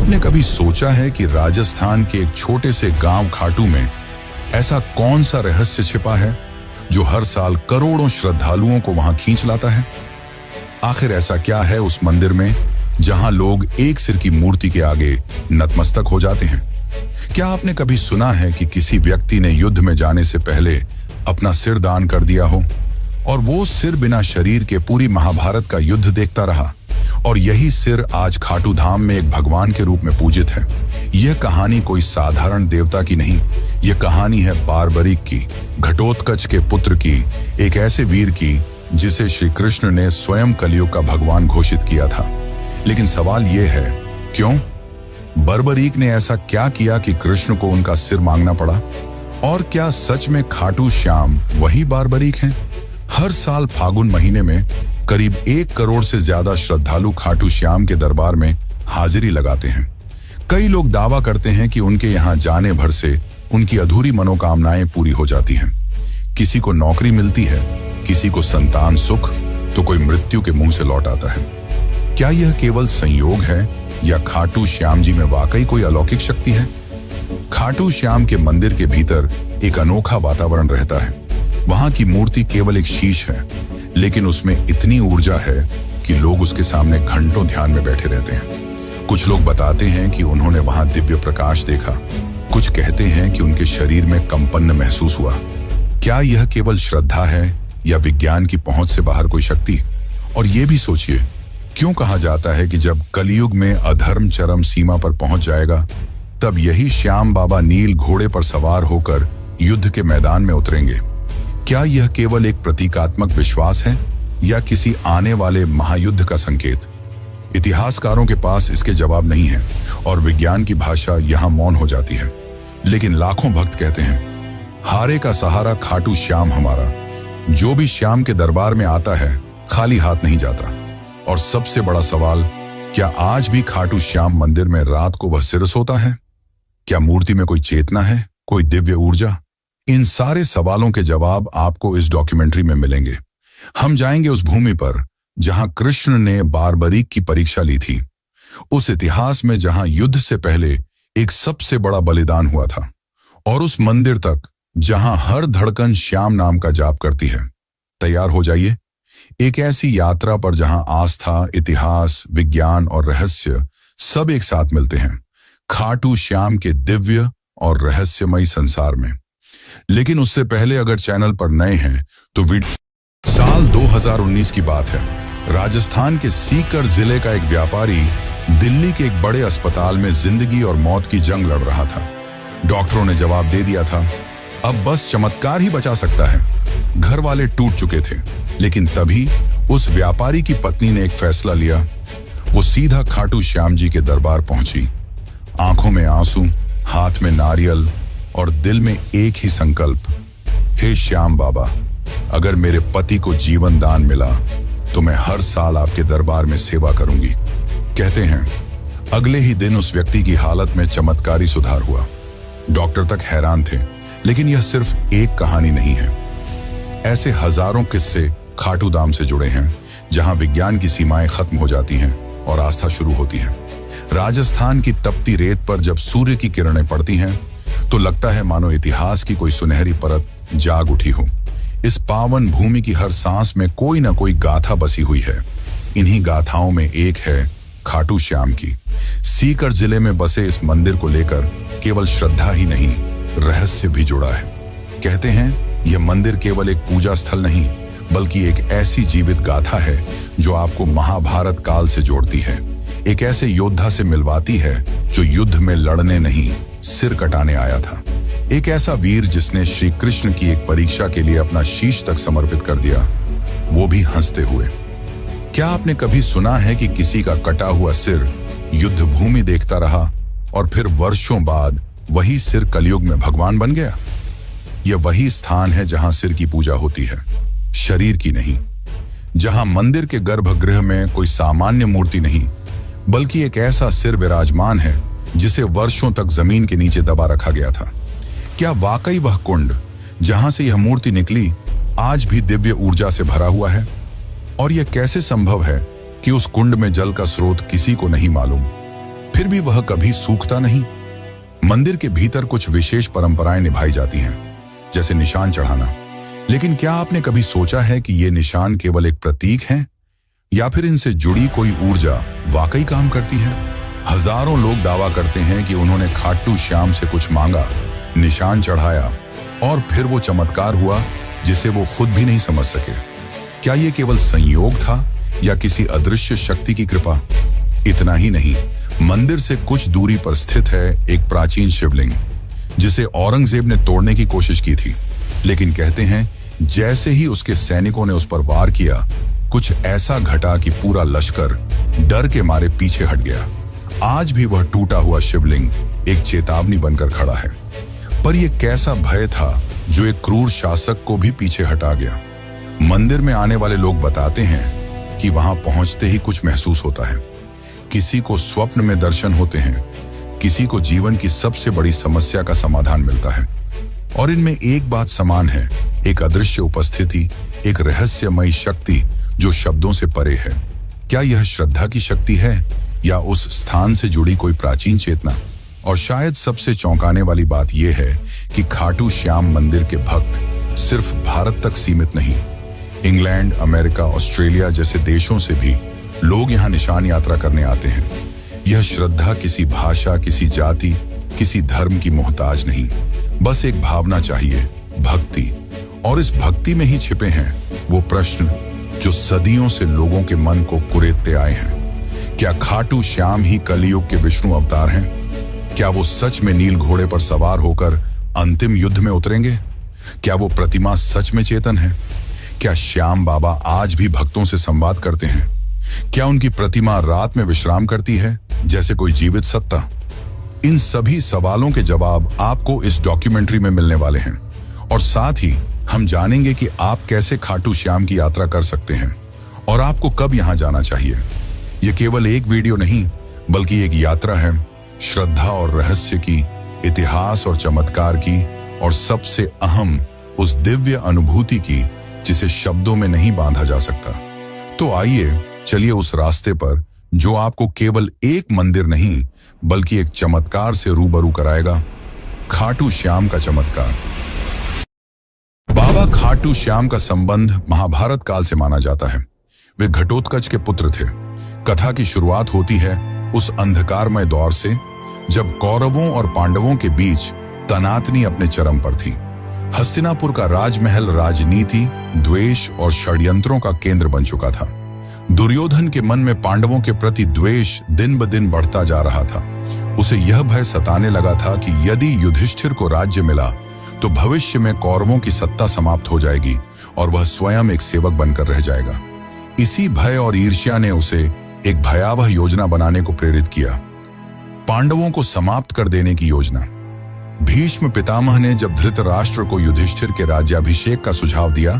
आपने कभी सोचा है कि राजस्थान के एक छोटे से गांव खाटू में ऐसा कौन सा रहस्य छिपा है जो हर साल करोड़ों श्रद्धालुओं को वहां खींच लाता है? आखिर ऐसा क्या है उस मंदिर में जहां लोग एक सिर की मूर्ति के आगे नतमस्तक हो जाते हैं? क्या आपने कभी सुना है कि किसी व्यक्ति ने युद्ध में जाने से पहले अपना सिर दान कर दिया हो और वो सिर बिना शरीर के पूरी महाभारत का युद्ध देखता रहा, और यही सिर आज खाटू धाम में एक भगवान के रूप में पूजित है? यह कहानी कोई साधारण देवता की नहीं, यह कहानी है बारबरीक की, घटोत्कच के पुत्र की, एक ऐसे वीर की जिसे श्री कृष्ण ने स्वयं कलियुग का भगवान घोषित किया था। लेकिन सवाल यह है, क्यों? बर्बरीक ने ऐसा क्या किया कि कृष्ण को उनका सिर मांगना पड़ा? और क्या सच में खाटू श्याम वही बारबरीक हैं? हर साल फागुन महीने में करीब 1 करोड़ से ज्यादा श्रद्धालु खाटू श्याम के दरबार में हाजिरी लगाते हैं। कई लोग दावा करते हैं कि उनके यहाँ जाने भर से उनकी अधूरी मनोकामनाएं पूरी हो जाती हैं। किसी को नौकरी मिलती है, किसी को संतान सुख, तो कोई मृत्यु के मुंह से लौट आता है। क्या यह केवल संयोग है या खाटू श्याम जी में वाकई कोई अलौकिक शक्ति है? खाटू श्याम के मंदिर के भीतर एक अनोखा वातावरण रहता है। वहां की मूर्ति केवल एक शीश है, लेकिन उसमें इतनी ऊर्जा है कि लोग उसके सामने घंटों ध्यान में बैठे रहते हैं। कुछ लोग बताते हैं कि उन्होंने वहां दिव्य प्रकाश देखा, कुछ कहते हैं कि उनके शरीर में कंपन महसूस हुआ। क्या यह केवल श्रद्धा है या विज्ञान की पहुंच से बाहर कोई शक्ति? और यह भी सोचिए, क्यों कहा जाता है कि जब कलयुग में अधर्म चरम सीमा पर पहुंच जाएगा, तब यही श्याम बाबा नील घोड़े पर सवार होकर युद्ध के मैदान में उतरेंगे? क्या यह केवल एक प्रतीकात्मक विश्वास है या किसी आने वाले महायुद्ध का संकेत? इतिहासकारों के पास इसके जवाब नहीं है और विज्ञान की भाषा यहां मौन हो जाती है। लेकिन लाखों भक्त कहते हैं, हारे का सहारा खाटू श्याम हमारा। जो भी श्याम के दरबार में आता है खाली हाथ नहीं जाता। और सबसे बड़ा सवाल, क्या आज भी खाटू श्याम मंदिर में रात को वह सिर सोता है? क्या मूर्ति में कोई चेतना है, कोई दिव्य ऊर्जा? इन सारे सवालों के जवाब आपको इस डॉक्यूमेंट्री में मिलेंगे। हम जाएंगे उस भूमि पर जहां कृष्ण ने बारबरीक की परीक्षा ली थी, उस इतिहास में जहां युद्ध से पहले एक सबसे बड़ा बलिदान हुआ था, और उस मंदिर तक जहां हर धड़कन श्याम नाम का जाप करती है। तैयार हो जाइए एक ऐसी यात्रा पर जहां आस्था, इतिहास, विज्ञान और रहस्य सब एक साथ मिलते हैं, खाटू श्याम के दिव्य और रहस्यमयी संसार में। लेकिन उससे पहले अगर चैनल पर नए हैं तो साल 2019 की बात है। राजस्थान के सीकर जिले का एक व्यापारी दिल्ली के एक बड़े अस्पताल में जिंदगी और मौत की जंग लड़ रहा था। डॉक्टरों ने जवाब दे दिया था, अब बस चमत्कार ही बचा सकता है। घर वाले टूट चुके थे, लेकिन तभी उस व्यापारी की पत्नी ने एक फैसला लिया। वो सीधा खाटू श्याम जी के दरबार पहुंची, आंखों में आंसू, हाथ में नारियल और दिल में एक ही संकल्प, हे श्याम बाबा, अगर मेरे पति को जीवन दान मिला तो मैं हर साल आपके दरबार में सेवा करूंगी। कहते हैं अगले ही दिन उस व्यक्ति की हालत में चमत्कारी सुधार हुआ। डॉक्टर तक हैरान थे, लेकिन यह सिर्फ एक कहानी नहीं है। ऐसे हजारों किस्से खाटू धाम से जुड़े हैं, जहां विज्ञान की सीमाएं खत्म हो जाती हैं और आस्था शुरू होती है। राजस्थान की तपती रेत पर जब सूर्य की किरणें पड़ती हैं तो लगता है मानो इतिहास की कोई सुनहरी परत जाग उठी हो। इस पावन भूमि की हर सांस में कोई ना कोई गाथा बसी हुई है। इन्हीं गाथाओं में एक है खाटू श्याम की। सीकर जिले में बसे इस मंदिर को लेकर केवल श्रद्धा ही नहीं, रहस्य भी जुड़ा है। कहते हैं यह मंदिर केवल एक पूजा स्थल नहीं, बल्कि एक ऐसी जीवित गाथा है जो आपको महाभारत काल से जोड़ती है। एक ऐसे योद्धा से मिलवाती है जो युद्ध में लड़ने नहीं, सिर कटाने आया था। एक ऐसा वीर जिसने श्री कृष्ण की एक परीक्षा के लिए अपना शीश तक समर्पित कर दिया, वो भी हंसते हुए। क्या आपने कभी सुना है कि किसी का कटा हुआ सिर युद्ध भूमि देखता रहा और फिर वर्षों बाद वही सिर कलयुग में भगवान बन गया? यह वही स्थान है जहां सिर की पूजा होती है, शरीर की नहीं। जहां मंदिर के गर्भगृह में कोई सामान्य मूर्ति नहीं, बल्कि एक ऐसा सिर विराजमान है जिसे वर्षों तक जमीन के नीचे दबा रखा गया था। क्या वाकई वह कुंड जहां से यह मूर्ति निकली आज भी दिव्य ऊर्जा से भरा हुआ है? और यह कैसे संभव है कि उस कुंड में जल का स्रोत किसी को नहीं मालूम? फिर भी वह कभी सूखता नहीं। मंदिर के भीतर कुछ विशेष परंपराएं निभाई जाती हैं, जैसे निशान चढ़ाना। लेकिन क्या आपने कभी सोचा है कि ये निशान केवल एक प्रतीक हैं, या फिर इनसे जुड़ी कोई ऊर्जा वाकई काम करती है? हजारों लोग दावा करते हैं कि उन्होंने खाटू श्याम से कुछ मांगा, निशान चढ़ाया और फिर वो चमत्कार हुआ जिसे वो खुद भी नहीं समझ सके। क्या ये केवल संयोग था या किसी अदृश्य शक्ति की कृपा? इतना ही नहीं, मंदिर से कुछ दूरी पर स्थित है एक प्राचीन शिवलिंग, जिसे औरंगजेब ने तोड़ने की कोशिश की थी। लेकिन कहते हैं जैसे ही उसके सैनिकों ने उस पर वार किया, कुछ ऐसा घटा कि पूरा लश्कर डर के मारे पीछे हट गया। आज भी वह टूटा हुआ शिवलिंग एक चेतावनी बनकर खड़ा है। पर यह कैसा भय था जो एक क्रूर शासक को भी पीछे हटा गया? मंदिर में आने वाले लोग बताते हैं कि वहां पहुंचते ही कुछ महसूस होता है। किसी को स्वप्न में दर्शन होते हैं, किसी को जीवन की सबसे बड़ी समस्या का समाधान मिलता है। और इनमें एक बात समान है, एक अदृश्य उपस्थिति, एक रहस्यमयी शक्ति जो शब्दों से परे है। क्या यह श्रद्धा की शक्ति है या उस स्थान से जुड़ी कोई प्राचीन चेतना? और शायद सबसे चौंकाने वाली बात यह है कि खाटू श्याम मंदिर के भक्त सिर्फ भारत तक सीमित नहीं, इंग्लैंड, अमेरिका, ऑस्ट्रेलिया जैसे देशों से भी लोग यहाँ निशान यात्रा करने आते हैं। यह श्रद्धा किसी भाषा, किसी जाति, किसी धर्म की मोहताज नहीं, बस एक भावना चाहिए, भक्ति। और इस भक्ति में ही छिपे हैं वो प्रश्न जो सदियों से लोगों के मन को कुरेदते आए हैं। क्या खाटू श्याम ही कलयुग के विष्णु अवतार हैं? क्या वो सच में नील घोड़े पर सवार होकर अंतिम युद्ध में उतरेंगे? क्या वो प्रतिमा सच में चेतन है? क्या श्याम बाबा आज भी भक्तों से संवाद करते हैं? क्या उनकी प्रतिमा रात में विश्राम करती है जैसे कोई जीवित सत्ता? इन सभी सवालों के जवाब आपको इस डॉक्यूमेंट्री में मिलने वाले हैं। और साथ ही हम जानेंगे कि आप कैसे खाटू श्याम की यात्रा कर सकते हैं और आपको कब यहां जाना चाहिए। यह केवल एक वीडियो नहीं, बल्कि एक यात्रा है, श्रद्धा और रहस्य की, इतिहास और चमत्कार की, और सबसे अहम उस दिव्य अनुभूति की जिसे शब्दों में नहीं बांधा जा सकता। तो आइए चलिए उस रास्ते पर जो आपको केवल एक मंदिर नहीं बल्कि एक चमत्कार से रूबरू कराएगा, खाटू श्याम का चमत्कार। बाबा खाटू श्याम का संबंध महाभारत काल से माना जाता है। वे घटोत्कच के पुत्र थे। कथा की शुरुआत होती है उस अंधकारमय दौर से जब कौरवों और पांडवों के बीच तनातनी अपने चरम पर थी। हस्तिनापुर का राजमहल राजनीति, द्वेष और षड्यंत्रों का केंद्र बन चुका था। दुर्योधन के मन में पांडवों के प्रति द्वेष दिन ब दिन बढ़ता जा रहा था। उसे यह भय सताने लगा था कि यदि युधिष्ठिर को राज्य मिला तो भविष्य में कौरवों की सत्ता समाप्त हो जाएगी और वह स्वयं एक सेवक बनकर रह जाएगा। इसी भय और ईर्ष्या ने उसे एक भयावह योजना बनाने को प्रेरित किया, पांडवों को समाप्त कर देने की योजना। भीष्म पितामह ने जब धृतराष्ट्र को युधिष्ठिर के राज्याभिषेक का सुझाव दिया,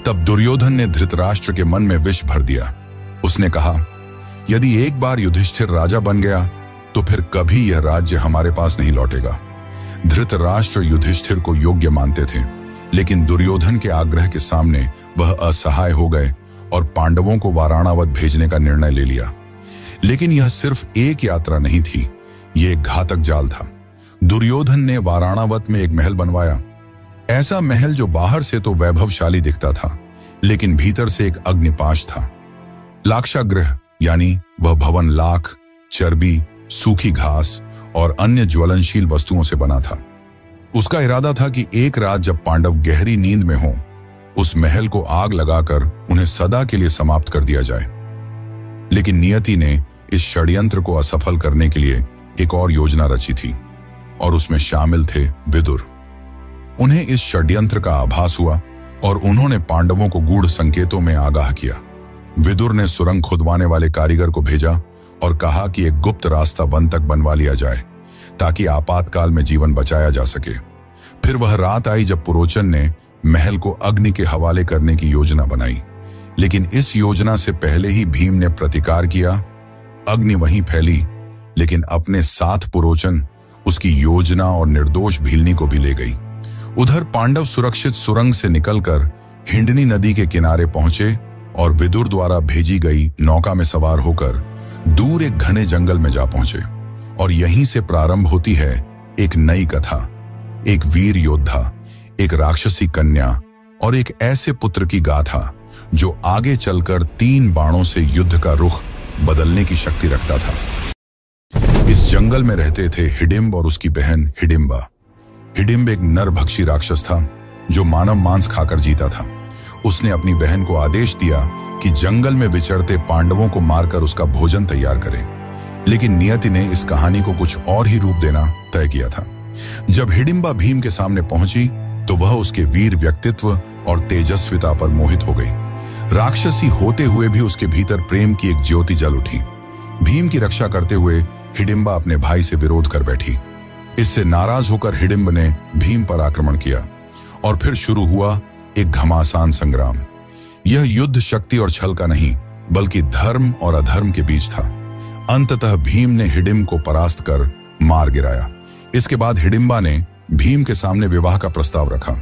तब दुर्योधन ने धृतराष्ट्र के मन में विष भर दिया। उसने कहा, यदि एक बार युधिष्ठिर राजा बन गया तो फिर कभी यह राज्य हमारे पास नहीं लौटेगा। धृतराष्ट्र युधिष्ठिर को योग्य मानते थे, लेकिन दुर्योधन के आग्रह के सामने वह असहाय हो गए और पांडवों को वाराणावत भेजने का निर्णय ले लिया। लेकिन यह सिर्फ एक यात्रा नहीं थी, यह एक घातक जाल था। दुर्योधन ने वाराणावत में एक महल बनवाया, ऐसा महल जो बाहर से तो वैभवशाली दिखता था, लेकिन भीतर से एक अग्निपाश था। लाक्षागृह यानी वह भवन लाख, चर्बी, सूखी घास और अन्य ज्वलनशील वस्तुओं से बना था। उसका इरादा था कि एक रात जब पांडव गहरी नींद में हों, उस महल को आग लगाकर उन्हें सदा के लिए समाप्त कर दिया जाए। लेकिन नियति ने इस षड्यंत्र को असफल करने के लिए एक और योजना रची थी, और उसमें शामिल थे विदुर। उन्हें इस षड्यंत्र का आभास हुआ और उन्होंने पांडवों को गूढ़ संकेतों में आगाह किया। विदुर ने सुरंग खुदवाने वाले कारीगर को भेजा और कहा कि एक गुप्त रास्ता वन तक बनवा लिया जाए ताकि आपातकाल में जीवन बचाया जा सके। फिर वह रात आई जब पुरोचन ने महल को अग्नि के हवाले करने की योजना बनाई, लेकिन इस योजना से पहले ही भीम ने प्रतिकार किया। अग्नि वहीं फैली, लेकिन अपने साथ पुरोचन उसकी योजना और निर्दोष भीलनी को भी ले गई। उधर पांडव सुरक्षित सुरंग से निकलकर हिंडनी नदी के किनारे पहुंचे और विदुर द्वारा भेजी गई नौका में सवार होकर दूर एक घने जंगल में जा पहुंचे। और यहीं से प्रारंभ होती है एक नई कथा, एक वीर योद्धा, एक राक्षसी कन्या और एक ऐसे पुत्र की गाथा जो आगे चलकर 3 बाणों से युद्ध का रुख बदलने की शक्ति रखता था। इस जंगल में रहते थे हिडिंब और उसकी बहन हिडिंबा। हिडिंब एक नरभक्षी राक्षस था जो मानव मांस खाकर जीता था। उसने अपनी बहन को आदेश दिया कि जंगल में विचरते पांडवों को मारकर उसका भोजन तैयार करें, लेकिन नियति ने इस कहानी को कुछ और ही रूप देना तय किया था। जब हिडिंबा भीम के सामने पहुंची तो वह उसके वीर व्यक्तित्व और तेजस्विता पर मोहित हो गई। राक्षसी होते हुए भी उसके भीतर प्रेम की एक ज्योति जल उठी। भीम की रक्षा करते हुए हिडिंबा अपने भाई से विरोध कर बैठी। इससे नाराज होकर हिडिंब ने भीम पर आक्रमण किया और फिर शुरू हुआ एक घमासान संग्राम। यह युद्ध शक्ति और छल का नहीं, बल्कि धर्म और अधर्म के बीच था। अंततः भीम ने हिडिंब को परास्त कर मार गिराया। इसके बाद हिडिंबा ने भीम के सामने विवाह का प्रस्ताव रखा।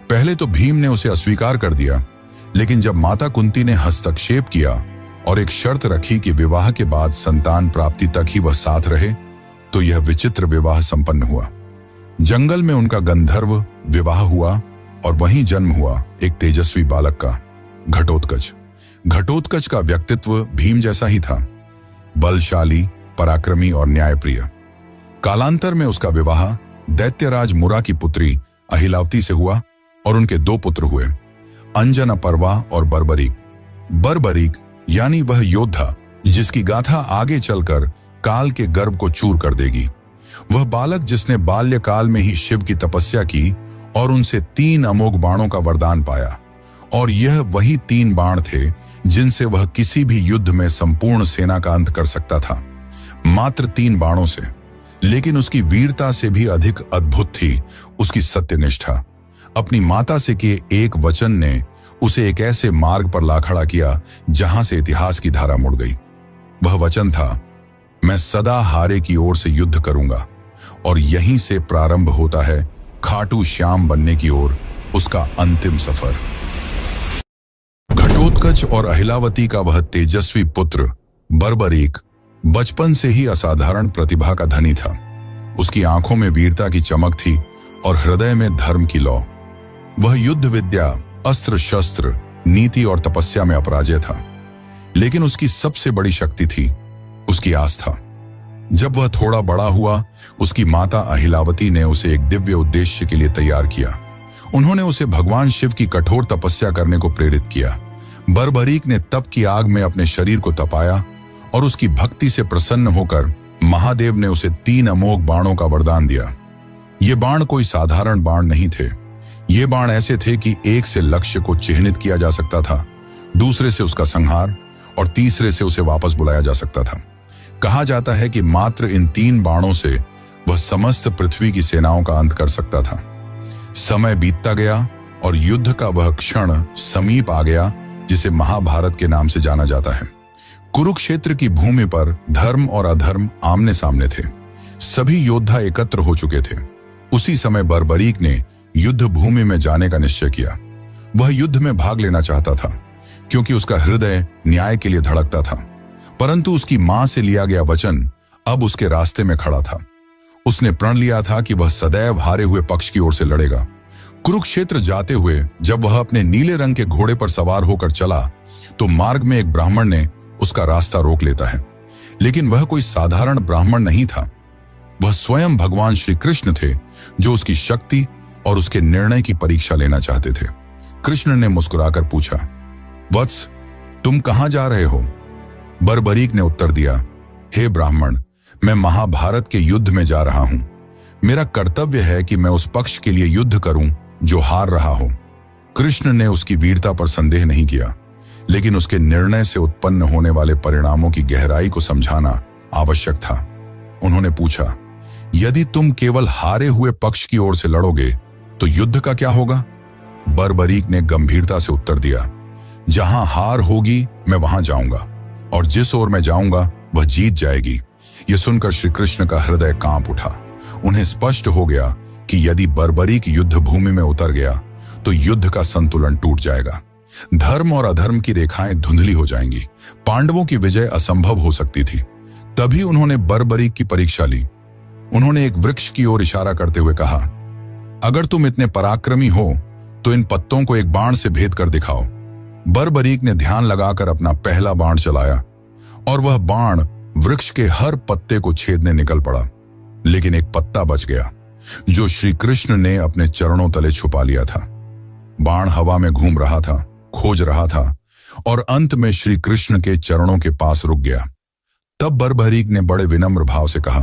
पहले तो भीम ने उसे अस्वीकार कर दिया, लेकिन जब माता कुंती ने हस्तक्षेप किया और एक शर्त रखी कि विवाह के बाद संतान प्राप्ति तक ही वह साथ रहे, तो यह विचित्र विवाह संपन्न हुआ। जंगल में उनका गंधर्व विवाह हुआ और वहीं जन्म हुआ एक तेजस्वी बालक का, घटोत्कच। घटोत्कच का व्यक्तित्व भीम जैसा ही था, बलशाली, पराक्रमी और न्यायप्रिय। कालांतर में उसका विवाह दैत्यराज मुरा की पुत्री अहिलावती से हुआ और उनके 2 पुत्र हुए, अंजनपर्वा और बर्बरीक। बर्बरीक यानी वह योद्धा जिसकी गाथा आगे चलकर काल के गर्व को चूर कर देगी। वह बालक जिसने बाल्यकाल में ही शिव की तपस्या की और उनसे 3 अमोघ बाणों का वरदान पाया, और यह वही 3 बाण थे जिनसे वह किसी भी युद्ध में संपूर्ण सेना का अंत कर सकता था। मात्र 3 बाणों से। लेकिन उसकी वीरता से भी अधिक अद्भुत थी उसकी सत्यनिष्ठा। अपनी माता से किए एक वचन ने उसे एक ऐसे मार्ग पर ला खड़ा किया जहां से इतिहास की धारा मुड़ गई। वह वचन था, मैं सदा हारे की ओर से युद्ध करूंगा। और यहीं से प्रारंभ होता है खाटू श्याम बनने की ओर उसका अंतिम सफर। घटोत्कच और अहिलावती का वह तेजस्वी पुत्र बर्बरीक बचपन से ही असाधारण प्रतिभा का धनी था। उसकी आंखों में वीरता की चमक थी और हृदय में धर्म की लौ। वह युद्ध विद्या, अस्त्र शस्त्र, नीति और तपस्या में अपराजय था। लेकिन उसकी सबसे बड़ी शक्ति थी उसकी आस्था। जब वह थोड़ा बड़ा हुआ, उसकी माता अहिलावती ने उसे एक दिव्य उद्देश्य के लिए तैयार किया। उन्होंने उसे भगवान शिव की कठोर तपस्या करने को प्रेरित किया। बर्बरीक ने तप की आग में अपने शरीर को तपाया और उसकी भक्ति से प्रसन्न होकर महादेव ने उसे 3 अमोघ बाणों का वरदान दिया। ये बाण कोई साधारण बाण नहीं थे। ये बाण ऐसे थे कि एक से लक्ष्य को चिह्नित किया जा सकता था, दूसरे से उसका संहार और तीसरे से उसे वापस बुलाया जा सकता था। कहा जाता है कि मात्र इन 3 बाणों से वह समस्त पृथ्वी की सेनाओं का अंत कर सकता था। समय बीतता गया और युद्ध का वह क्षण समीप आ गया जिसे महाभारत के नाम से जाना जाता है। कुरुक्षेत्र की भूमि पर धर्म और अधर्म आमने सामने थे। सभी योद्धा एकत्र हो चुके थे। उसी समय बर्बरीक ने युद्ध भूमि में जाने का निश्चय किया। वह युद्ध में भाग लेना चाहता था क्योंकि उसका हृदय न्याय के लिए धड़कता था। परंतु उसकी मां से लिया गया वचन अब उसके रास्ते में खड़ा था। उसने प्रण लिया था कि वह सदैव हारे हुए पक्ष की ओर से लड़ेगा। कुरुक्षेत्र जाते हुए जब वह अपने नीले रंग के घोड़े पर सवार होकर चला तो मार्ग में एक ब्राह्मण ने उसका रास्ता रोक लेता है। लेकिन वह कोई साधारण ब्राह्मण नहीं था। वह स्वयं भगवान श्री कृष्ण थे जो उसकी शक्ति और उसके निर्णय की परीक्षा लेना चाहते थे। कृष्ण ने मुस्कुराकर पूछा, वत्स, तुम कहां जा रहे हो? बर्बरीक ने उत्तर दिया, हे ब्राह्मण, मैं महाभारत के युद्ध में जा रहा हूं। मेरा कर्तव्य है कि मैं उस पक्ष के लिए युद्ध करूं जो हार रहा हो। कृष्ण ने उसकी वीरता पर संदेह नहीं किया, लेकिन उसके निर्णय से उत्पन्न होने वाले परिणामों की गहराई को समझाना आवश्यक था। उन्होंने पूछा, यदि तुम केवल हारे हुए पक्ष की ओर से लड़ोगे तो युद्ध का क्या होगा? बर्बरीक ने गंभीरता से उत्तर दिया, जहां हार होगी मैं वहां जाऊंगा और जिस ओर मैं जाऊंगा वह जीत जाएगी। यह सुनकर श्री कृष्ण का हृदय कांप उठा। उन्हें स्पष्ट हो गया कि यदि बर्बरीक युद्ध भूमि में उतर गया तो युद्ध का संतुलन टूट जाएगा। धर्म और अधर्म की रेखाएं धुंधली हो जाएंगी। पांडवों की विजय असंभव हो सकती थी। तभी उन्होंने बर्बरीक की परीक्षा ली। उन्होंने एक वृक्ष की ओर इशारा करते हुए कहा, अगर तुम इतने पराक्रमी हो तो इन पत्तों को एक बाण से भेद कर दिखाओ। बर्बरीक ने ध्यान लगाकर अपना पहला बाण चलाया और वह बाण वृक्ष के हर पत्ते को छेदने निकल पड़ा, लेकिन एक पत्ता बच गया जो श्री कृष्ण ने अपने चरणों तले छुपा लिया था। बाण हवा में घूम रहा था, खोज रहा था और अंत में श्री कृष्ण के चरणों के पास रुक गया। तब बर्बरीक ने बड़े विनम्र भाव से कहा,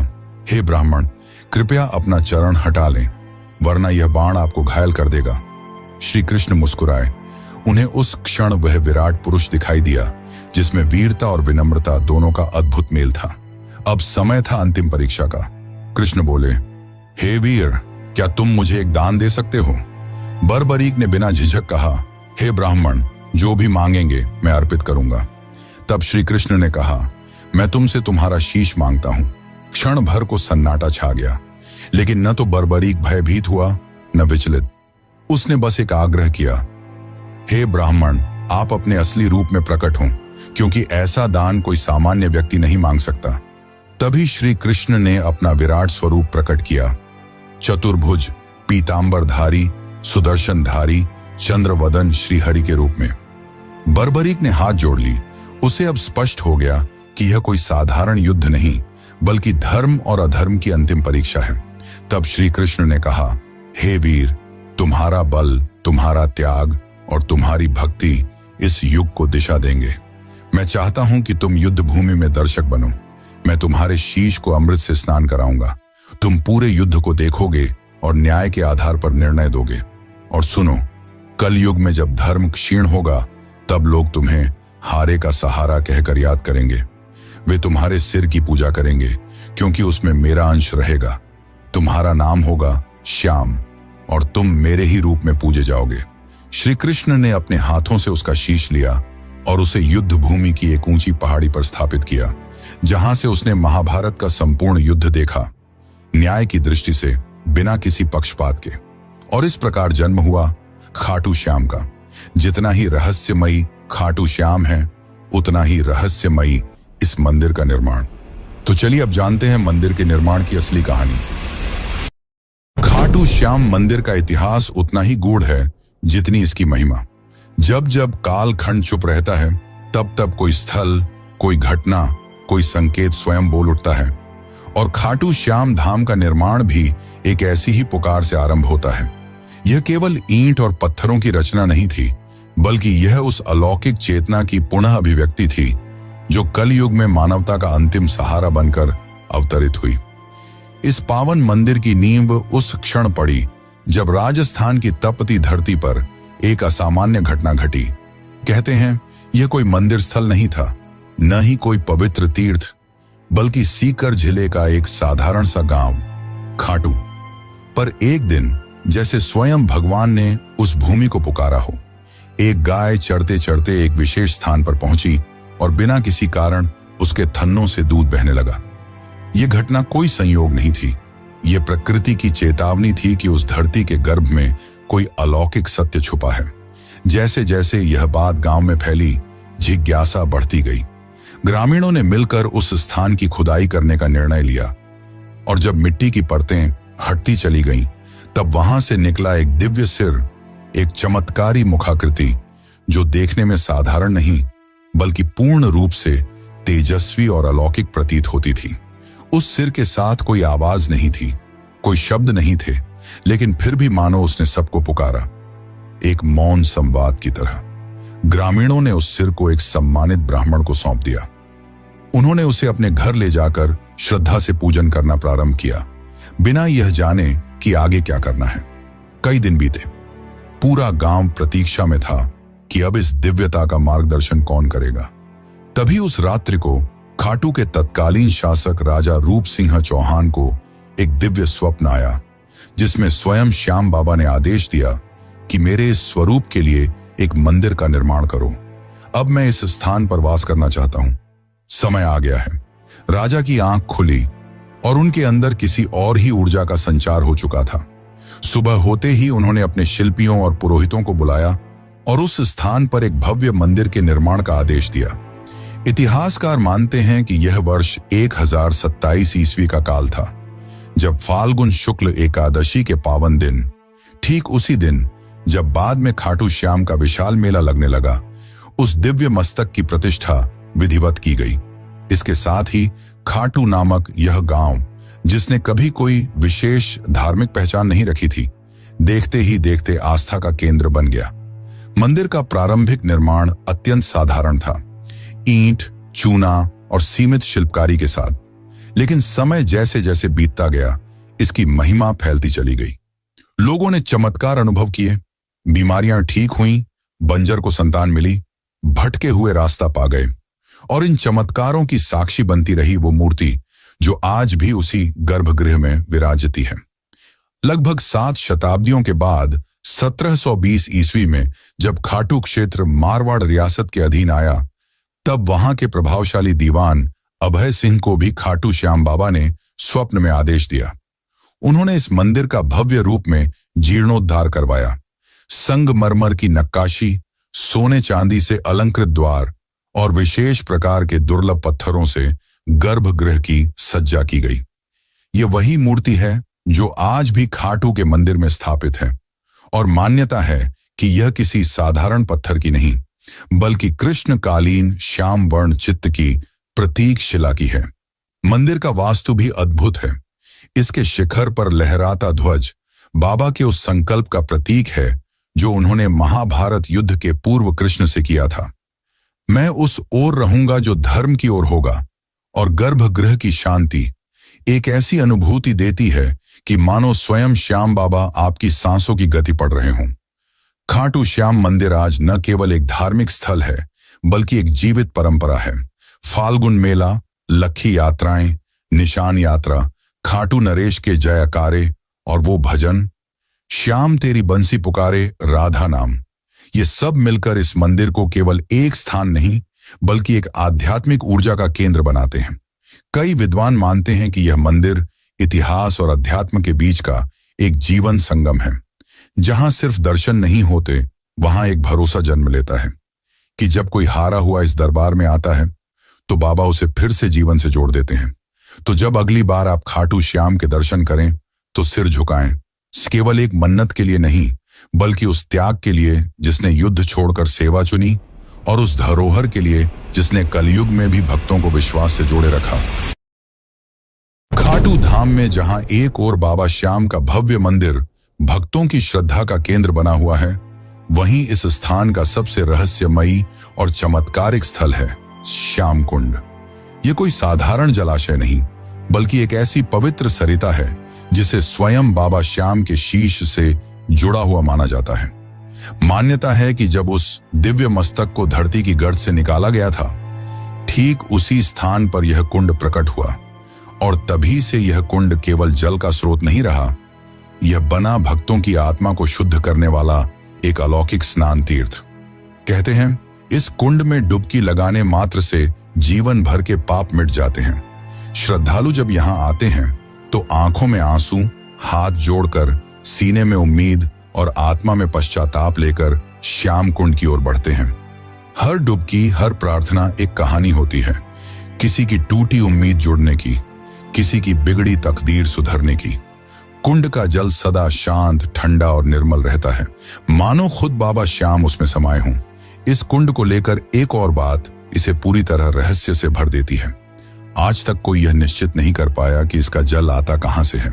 हे ब्राह्मण, कृपया अपना चरण हटा लें, वरना यह बाण आपको घायल कर देगा। श्री कृष्ण मुस्कुराए। उन्हें उस क्षण वह विराट पुरुष दिखाई दिया जिसमें वीरता और विनम्रता दोनों का अद्भुत मेल था। अब समय था अंतिम परीक्षा का। कृष्ण बोले, हे वीर, क्या तुम मुझे एक दान दे सकते हो? बर्बरीक ने बिना झिझक कहा, हे ब्राह्मण, जो भी मांगेंगे मैं अर्पित करूंगा। तब श्री कृष्ण ने कहा, मैं तुमसे तुम्हारा शीश मांगता हूं। क्षण भर को सन्नाटा छा गया, लेकिन न तो बर्बरीक भयभीत हुआ न विचलित। उसने बस एक आग्रह किया, हे ब्राह्मण, आप अपने असली रूप में प्रकट हों, क्योंकि ऐसा दान कोई सामान्य व्यक्ति नहीं मांग सकता। तभी श्री कृष्ण ने अपना विराट स्वरूप प्रकट किया, चतुर्भुज, पीतांबरधारी, सुदर्शनधारी, चंद्रवदन श्रीहरि के रूप में। बर्बरीक ने हाथ जोड़ ली। उसे अब स्पष्ट हो गया कि यह कोई साधारण युद्ध नहीं, बल्कि धर्म और अधर्म की अंतिम परीक्षा है। तब श्री कृष्ण ने कहा, हे वीर, तुम्हारा बल, तुम्हारा त्याग और तुम्हारी भक्ति इस युग को दिशा देंगे। मैं चाहता हूं कि तुम युद्ध भूमि में दर्शक बनो। मैं तुम्हारे शीश को अमृत से स्नान कराऊंगा। तुम पूरे युद्ध को देखोगे और न्याय के आधार पर निर्णय दोगे। और सुनो, कल युग में जब धर्म क्षीण होगा, तब लोग तुम्हें हारे का सहारा कहकर याद करेंगे। वे तुम्हारे सिर की पूजा करेंगे, क्योंकि उसमें मेरा अंश रहेगा। तुम्हारा नाम होगा श्याम और तुम मेरे ही रूप में पूजे जाओगे। श्री कृष्ण ने अपने हाथों से उसका शीश लिया और उसे युद्ध भूमि की एक ऊंची पहाड़ी पर स्थापित किया, जहां से उसने महाभारत का संपूर्ण युद्ध देखा, न्याय की दृष्टि से, बिना किसी पक्षपात के। और इस प्रकार जन्म हुआ खाटू श्याम का। जितना ही रहस्यमयी खाटू श्याम है, उतना ही रहस्यमयी इस मंदिर का निर्माण। तो चलिए अब जानते हैं मंदिर के निर्माण की असली कहानी। खाटू श्याम मंदिर का इतिहास उतना ही गूढ़ है जितनी इसकी महिमा। जब जब कालखंड चुप रहता है, तब तब कोई स्थल, कोई घटना, कोई संकेत स्वयं बोल उठता है। और खाटू श्याम धाम का निर्माण भी एक ऐसी ही पुकार से आरंभ होता है। यह केवल ईंट और पत्थरों की रचना नहीं थी, बल्कि यह उस अलौकिक चेतना की पुनः अभिव्यक्ति थी जो कलयुग में मानवता का अंतिम सहारा बनकर अवतरित हुई। इस पावन मंदिर की नींव उस क्षण पड़ी जब राजस्थान की तपती धरती पर एक असामान्य घटना घटी। कहते हैं यह कोई मंदिर स्थल नहीं था, न ही कोई पवित्र तीर्थ, बल्कि सीकर जिले का एक साधारण सा गांव खाटू। पर एक दिन जैसे स्वयं भगवान ने उस भूमि को पुकारा हो, एक गाय चढ़ते चढ़ते एक विशेष स्थान पर पहुंची और बिना किसी कारण उसके थन्नों से दूध बहने लगा। यह घटना कोई संयोग नहीं थी, यह प्रकृति की चेतावनी थी कि उस धरती के गर्भ में कोई अलौकिक सत्य छुपा है। जैसे जैसे यह बात गांव में फैली, जिज्ञासा बढ़ती गई। ग्रामीणों ने मिलकर उस स्थान की खुदाई करने का निर्णय लिया, और जब मिट्टी की परतें हटती चली गईं, तब वहां से निकला एक दिव्य सिर, एक चमत्कारी मुखाकृति जो देखने में साधारण नहीं बल्कि पूर्ण रूप से तेजस्वी और अलौकिक प्रतीत होती थी। उस सिर के साथ कोई आवाज नहीं थी, कोई शब्द नहीं थे, लेकिन फिर भी मानो उसने सबको पुकारा, एक मौन संवाद की तरह। ग्रामीणों ने उस सिर को एक सम्मानित ब्राह्मण को सौंप दिया। उन्होंने उसे अपने घर ले जाकर श्रद्धा से पूजन करना प्रारंभ किया, बिना यह जाने कि आगे क्या करना है। कई दिन बीते। पूरा गांव प्रतीक्षा में था कि अब इस दिव्यता का मार्गदर्शन कौन करेगा। तभी उस रात्रि को खाटू के तत्कालीन शासक राजा रूप सिंह चौहान को एक दिव्य स्वप्न आया, जिसमें स्वयं श्याम बाबा ने आदेश दिया कि मेरे इस स्वरूप के लिए एक मंदिर का निर्माण करो। अब मैं इस स्थान पर वास करना चाहता हूं। समय आ गया है। राजा की आंख खुली और उनके अंदर किसी और ही ऊर्जा का संचार हो चुका था। सुबह होते ही उन्होंने अपने शिल्पियों और पुरोहितों को बुलाया और उस स्थान पर एक भव्य मंदिर के निर्माण का आदेश दिया। इतिहासकार मानते हैं कि यह वर्ष 1027 ईस्वी का काल था, जब फाल्गुन शुक्ल एकादशी के पावन दिन, ठीक उसी दिन जब बाद में खाटू श्याम का विशाल मेला लगने लगा, उस दिव्य मस्तक की प्रतिष्ठा विधिवत की गई। इसके साथ ही खाटू नामक यह गांव, जिसने कभी कोई विशेष धार्मिक पहचान नहीं रखी थी, देखते ही देखते आस्था का केंद्र बन गया। मंदिर का प्रारंभिक निर्माण अत्यंत साधारण था, ईंट, चूना और सीमित शिल्पकारी के साथ। लेकिन समय जैसे जैसे बीतता गया, इसकी महिमा फैलती चली गई। लोगों ने चमत्कार अनुभव किए, बीमारियां ठीक हुईं, बंजर को संतान मिली, भटके हुए रास्ता पा गए। और इन चमत्कारों की साक्षी बनती रही वो मूर्ति जो आज भी उसी गर्भगृह में विराजती है। लगभग 7 शताब्दियों के बाद 1720 ईस्वी में जब खाटू क्षेत्र मारवाड़ रियासत के अधीन आया, तब वहां के प्रभावशाली दीवान अभय सिंह को भी खाटू श्याम बाबा ने स्वप्न में आदेश दिया। उन्होंने इस मंदिर का भव्य रूप में जीर्णोद्धार करवाया। संगमरमर की नक्काशी, सोने चांदी से अलंकृत द्वार और विशेष प्रकार के दुर्लभ पत्थरों से गर्भगृह की सज्जा की गई। ये वही मूर्ति है जो आज भी खाटू के मंदिर में स्थापित है, और मान्यता है कि यह किसी साधारण पत्थर की नहीं, बल्कि कृष्णकालीन श्याम वर्ण चित्त की प्रतीक शिला की है। मंदिर का वास्तु भी अद्भुत है। इसके शिखर पर लहराता ध्वज बाबा के उस संकल्प का प्रतीक है जो उन्होंने महाभारत युद्ध के पूर्व कृष्ण से किया था। मैं उस ओर रहूंगा जो धर्म की ओर होगा। और गर्भगृह की शांति एक ऐसी अनुभूति देती है कि मानो स्वयं श्याम बाबा आपकी सांसों की गति पढ़ रहे हों। खाटू श्याम मंदिर आज न केवल एक धार्मिक स्थल है, बल्कि एक जीवित परंपरा है। फाल्गुन मेला, लक्खी यात्राएं, निशान यात्रा, खाटू नरेश के जयकारे और वो भजन, श्याम तेरी बंसी पुकारे राधा नाम, ये सब मिलकर इस मंदिर को केवल एक स्थान नहीं, बल्कि एक आध्यात्मिक ऊर्जा का केंद्र बनाते हैं। कई विद्वान मानते हैं कि यह मंदिर इतिहास और अध्यात्म के बीच का एक जीवन संगम है। जहां सिर्फ दर्शन नहीं होते, वहां एक भरोसा जन्म लेता है कि जब कोई हारा हुआ इस दरबार में आता है, तो बाबा उसे फिर से जीवन से जोड़ देते हैं। तो जब अगली बार आप खाटू श्याम के दर्शन करें, तो सिर झुकाएं, केवल एक मन्नत के लिए नहीं, बल्कि उस त्याग के लिए जिसने युद्ध छोड़कर सेवा चुनी, और उस धरोहर के लिए जिसने कलयुग में भी भक्तों को विश्वास से जोड़े रखा। खाटू धाम में जहां एक ओर बाबा श्याम का भव्य मंदिर भक्तों की श्रद्धा का केंद्र बना हुआ है, वहीं इस स्थान का सबसे रहस्यमयी और चमत्कारिक स्थल है श्याम कुंड। ये कोई साधारण जलाशय नहीं, बल्कि एक ऐसी पवित्र सरिता है जिसे स्वयं बाबा श्याम के शीश से जुड़ा हुआ माना जाता है। मान्यता है कि जब उस दिव्य मस्तक को धरती की गर्त से निकाला गया था, ठीक उसी स्थान पर यह कुंड प्रकट हुआ, और तभी से यह कुंड केवल जल का स्रोत नहीं रहा, यह बना भक्तों की आत्मा को शुद्ध करने वाला एक अलौकिक स्नान तीर्थ। कहते हैं इस कुंड में डुबकी लगाने मात्र से जीवन भर के पाप मिट जाते हैं। श्रद्धालु जब यहाँ आते हैं तो आंखों में आंसू, हाथ जोड़कर सीने में उम्मीद और आत्मा में पश्चाताप लेकर श्याम कुंड की ओर बढ़ते हैं। हर डुबकी, हर प्रार्थना एक कहानी होती है, किसी की टूटी उम्मीद जुड़ने की, किसी की बिगड़ी तकदीर सुधरने की। कुंड का जल सदा शांत, ठंडा और निर्मल रहता है, मानो खुद बाबा श्याम उसमें समाये हों। इस कुंड को लेकर एक और बात इसे पूरी तरह रहस्य से भर देती है। आज तक कोई यह निश्चित नहीं कर पाया कि इसका जल आता कहां से है।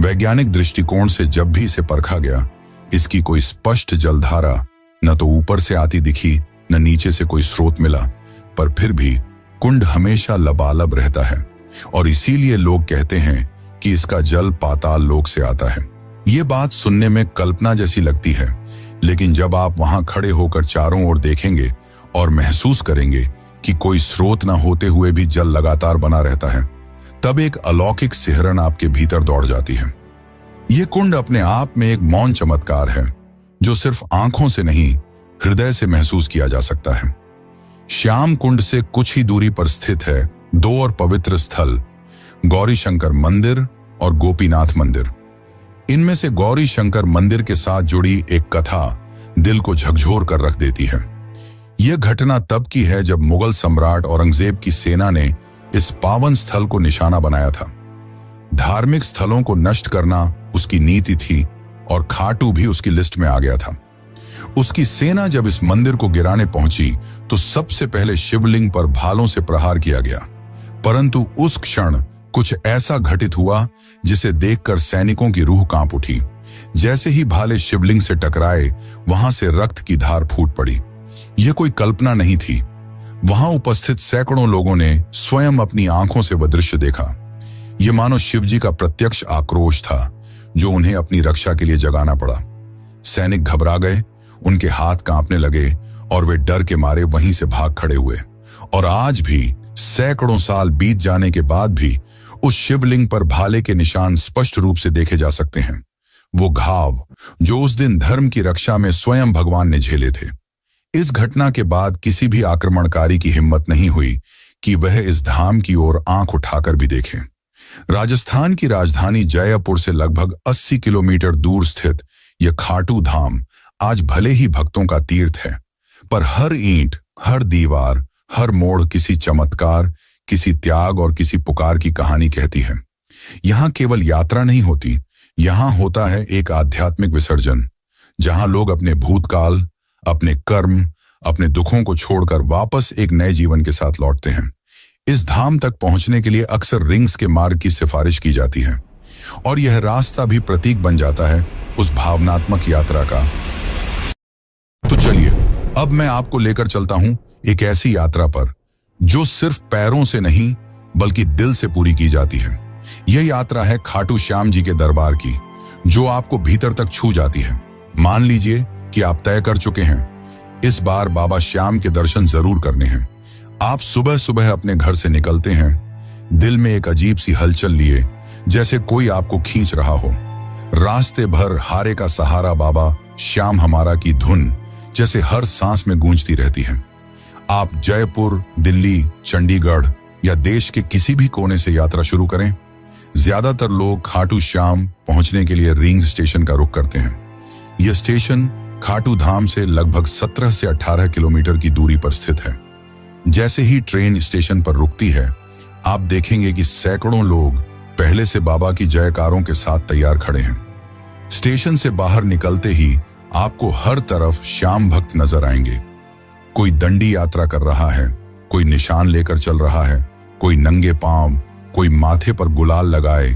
वैज्ञानिक दृष्टिकोण से जब भी इसे परखा गया, इसकी कोई स्पष्ट जलधारा न तो ऊपर से आती दिखी, न नीचे से कोई स्रोत मिला, पर फिर भी कुंड हमेशा लबालब रहता है, और इसीलिए लोग कहते हैं कि इसका जल पाताल लोक से आता है। ये बात सुनने में कल्पना जैसी लगती है, लेकिन जब आप वहां खड़े होकर चारों ओर देखेंगे और महसूस करेंगे कि कोई स्रोत न होते हुए भी जल लगातार बना रहता है, तब एक अलौकिक सिहरन आपके भीतर दौड़ जाती है। यह कुंड अपने आप में एक मौन चमत्कार है, जो सिर्फ आंखों से नहीं, हृदय से महसूस किया जा सकता है। श्याम कुंड से कुछ ही दूरी पर स्थित है दो और पवित्र स्थल, गौरी शंकर मंदिर और गोपीनाथ मंदिर। इनमें से गौरी शंकर मंदिर के साथ जुड़ी एक कथा दिल को झकझोर कर रख देती है। यह घटना तब की है जब मुगल सम्राट औरंगजेब की सेना ने इस पावन स्थल को निशाना बनाया था। धार्मिक स्थलों को नष्ट करना उसकी नीति थी और खाटू भी उसकी लिस्ट में आ गया था। उसकी सेना जब इस मंदिर को गिराने पहुंची तो सबसे पहले शिवलिंग पर भालों से प्रहार किया गया, परंतु उस क्षण कुछ ऐसा घटित हुआ जिसे देखकर सैनिकों की रूह कांप उठी। जैसे ही भाले शिवलिंग से टकराए, वहां से रक्त की धार फूट पड़ी। यह कोई कल्पना नहीं थी। वहां उपस्थित सैकड़ों लोगों ने स्वयं अपनी आंखों से वह दृश्य देखा। यह मानो शिवजी का प्रत्यक्ष आक्रोश था जो उन्हें अपनी रक्षा के लिए जगाना पड़ा। सैनिक घबरा गए, उनके हाथ कांपने लगे और वे डर के मारे वहीं से भाग खड़े हुए। और आज भी सैकड़ों साल बीत जाने के बाद भी उस शिवलिंग पर भाले के निशान स्पष्ट रूप से देखे जा सकते हैं। वो घाव जो उस दिन धर्म की रक्षा में स्वयं भगवान ने झेले थे। इस घटना के बाद किसी भी आक्रमणकारी की हिम्मत नहीं हुई कि वह इस धाम की ओर आंख उठाकर भी देखें। राजस्थान की राजधानी जयपुर से लगभग 80 किलोमीटर दूर स्थित यह खाटू धाम आज भले ही भक्तों का तीर्थ है, पर हर ईंट, हर दीवार, हर मोड़ किसी चमत्कार, किसी त्याग और किसी पुकार की कहानी कहती है। यहाँ केवल यात्रा नहीं होती, यहाँ होता है एक आध्यात्मिक विसर्जन, जहाँ लोग अपने भूतकाल, अपने कर्म, अपने दुखों को छोड़कर वापस एक नए जीवन के साथ लौटते हैं। इस धाम तक पहुंचने के लिए अक्सर रिंग्स के मार्ग की सिफारिश की जाती है और यह रास्ता भी प्रतीक बन जाता है उस भावनात्मक यात्रा का। तो चलिए अब मैं आपको लेकर चलता हूं एक ऐसी यात्रा पर जो सिर्फ पैरों से नहीं बल्कि दिल से पूरी की जाती है। यह यात्रा है खाटू श्याम जी के दरबार की, जो आपको भीतर तक छू जाती है। मान लीजिए कि आप तय कर चुके हैं, इस बार बाबा श्याम के दर्शन जरूर करने हैं। आप सुबह सुबह अपने घर से निकलते हैं, दिल में एक अजीब सी हलचल लिए, जैसे कोई आपको खींच रहा हो। रास्ते भर हारे का सहारा बाबा श्याम हमारा की धुन जैसे हर सांस में गूंजती रहती है। आप जयपुर, दिल्ली, चंडीगढ़ या देश के किसी भी कोने से यात्रा शुरू करें, ज्यादातर लोग खाटू श्याम पहुंचने के लिए रींग स्टेशन का रुख करते हैं। यह स्टेशन खाटू धाम से लगभग 17 से 18 किलोमीटर की दूरी पर स्थित है। जैसे ही ट्रेन स्टेशन पर रुकती है, आप देखेंगे कि सैकड़ों लोग पहले से बाबा की जयकारों के साथ तैयार खड़े हैं। स्टेशन से बाहर निकलते ही आपको हर तरफ श्याम भक्त नजर आएंगे। कोई दंडी यात्रा कर रहा है, कोई निशान लेकर चल रहा है, कोई नंगे पांव, कोई माथे पर गुलाल लगाए,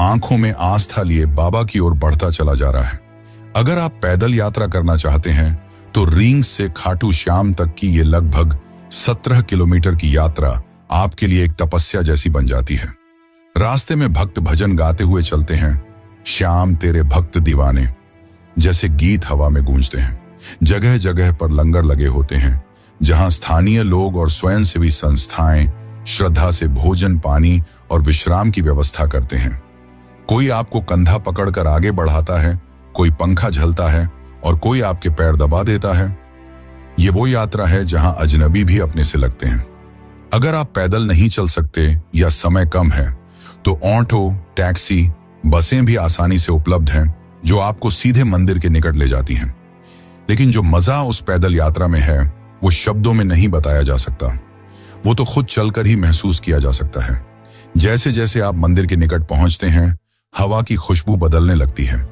आंखों में आस्था लिए बाबा की ओर बढ़ता चला जा रहा है। अगर आप पैदल यात्रा करना चाहते हैं तो रींग से खाटू श्याम तक की ये लगभग 17 किलोमीटर की यात्रा आपके लिए एक तपस्या जैसी बन जाती है। रास्ते में भक्त भजन गाते हुए चलते हैं, श्याम तेरे भक्त दीवाने जैसे गीत हवा में गूंजते हैं। जगह जगह पर लंगर लगे होते हैं, जहां स्थानीय लोग और स्वयंसेवी संस्थाएं श्रद्धा से भोजन, पानी और विश्राम की व्यवस्था करते हैं। कोई आपको कंधा पकड़कर आगे बढ़ाता है, कोई पंखा झलता है और कोई आपके पैर दबा देता है। ये वो यात्रा है जहां अजनबी भी अपने से लगते हैं। अगर आप पैदल नहीं चल सकते या समय कम है तो ऑटो, टैक्सी, बसें भी आसानी से उपलब्ध हैं, जो आपको सीधे मंदिर के निकट ले जाती हैं। लेकिन जो मजा उस पैदल यात्रा में है वो शब्दों में नहीं बताया जा सकता। वो तो खुद चलकर ही महसूस किया जा सकता है। जैसे जैसे आप मंदिर के निकट पहुंचते हैं, हवा की खुशबू बदलने लगती है।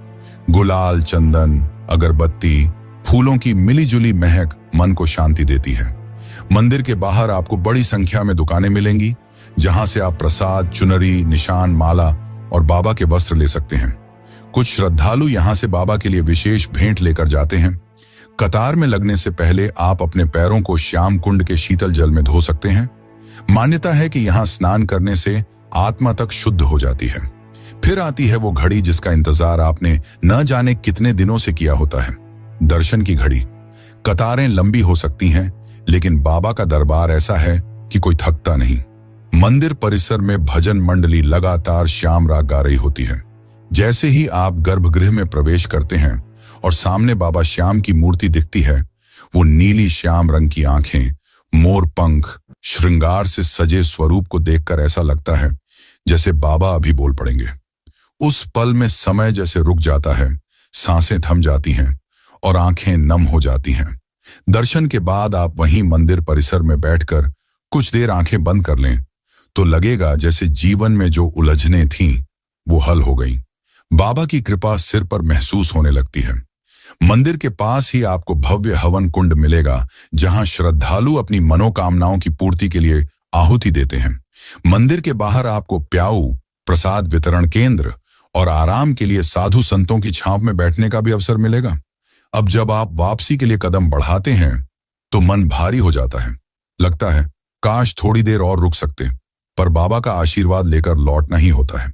गुलाल, चंदन, अगरबत्ती, फूलों की मिलीजुली महक मन को शांति देती है। मंदिर के बाहर आपको बड़ी संख्या में दुकानें मिलेंगी, जहां से आप प्रसाद, चुनरी, निशान, माला और बाबा के वस्त्र ले सकते हैं। कुछ श्रद्धालु यहां से बाबा के लिए विशेष भेंट लेकर जाते हैं। कतार में लगने से पहले आप अपने पैरों को श्याम कुंड के शीतल जल में धो सकते हैं। मान्यता है कि यहाँ स्नान करने से आत्मा तक शुद्ध हो जाती है। फिर आती है वो घड़ी जिसका इंतजार आपने न जाने कितने दिनों से किया होता है, दर्शन की घड़ी। कतारें लंबी हो सकती हैं, लेकिन बाबा का दरबार ऐसा है कि कोई थकता नहीं। मंदिर परिसर में भजन मंडली लगातार श्याम राग गा रही होती है। जैसे ही आप गर्भगृह में प्रवेश करते हैं और सामने बाबा श्याम की मूर्ति दिखती है, वो नीली श्याम रंग की आंखें, मोर पंख, श्रृंगार से सजे स्वरूप को देखकर ऐसा लगता है जैसे बाबा अभी बोल पड़ेंगे। उस पल में समय जैसे रुक जाता है, सांसें थम जाती हैं और आंखें नम हो जाती हैं। दर्शन के बाद आप वहीं मंदिर परिसर में बैठकर कुछ देर आंखें बंद कर लें तो लगेगा जैसे जीवन में जो उलझनें थीं वो हल हो गईं। बाबा की कृपा सिर पर महसूस होने लगती है। मंदिर के पास ही आपको भव्य हवन कुंड मिलेगा जहां श्रद्धालु अपनी मनोकामनाओं की पूर्ति के लिए आहुति देते हैं। मंदिर के बाहर आपको प्याऊ, प्रसाद वितरण केंद्र और आराम के लिए साधु संतों की छांव में बैठने का भी अवसर मिलेगा। अब जब आप वापसी के लिए कदम बढ़ाते हैं तो मन भारी हो जाता है। लगता है काश थोड़ी देर और रुक सकते, पर बाबा का आशीर्वाद लेकर लौटना ही होता है।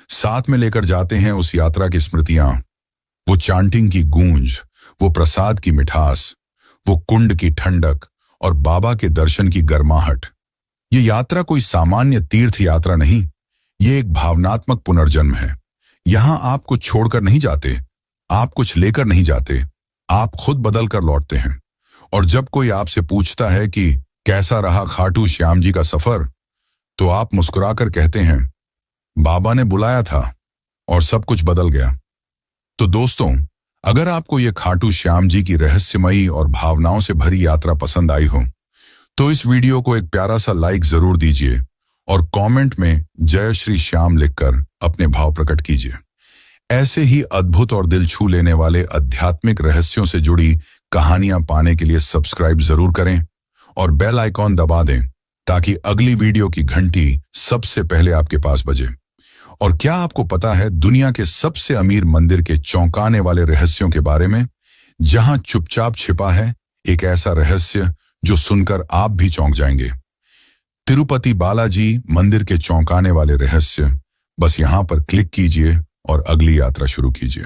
साथ में लेकर जाते हैं उस यात्रा की स्मृतियां, वो चांटिंग की गूंज, वो प्रसाद की मिठास, वो कुंड की ठंडक और बाबा के दर्शन की गर्माहट। ये यात्रा कोई सामान्य तीर्थ यात्रा नहीं, ये एक भावनात्मक पुनर्जन्म है। यहां आप कुछ छोड़कर नहीं जाते, आप कुछ लेकर नहीं जाते, आप खुद बदल कर लौटते हैं। और जब कोई आपसे पूछता है कि कैसा रहा खाटू श्याम जी का सफर, तो आप मुस्कुराकर कहते हैं, बाबा ने बुलाया था और सब कुछ बदल गया। तो दोस्तों, अगर आपको ये खाटू श्याम जी की रहस्यमयी और भावनाओं से भरी यात्रा पसंद आई हो तो इस वीडियो को एक प्यारा सा लाइक जरूर दीजिए और कमेंट में जय श्री श्याम लिखकर अपने भाव प्रकट कीजिए। ऐसे ही अद्भुत और दिल छू लेने वाले आध्यात्मिक रहस्यों से जुड़ी कहानियां पाने के लिए सब्सक्राइब जरूर करें और बेल आइकॉन दबा दें ताकि अगली वीडियो की घंटी सबसे पहले आपके पास बजे। और क्या आपको पता है दुनिया के सबसे अमीर मंदिर के चौंकाने वाले रहस्यों के बारे में, जहां चुपचाप छिपा है एक ऐसा रहस्य जो सुनकर आप भी चौंक जाएंगे। तिरुपति बालाजी मंदिर के चौंकाने वाले रहस्य, बस यहां पर क्लिक कीजिए और अगली यात्रा शुरू कीजिए।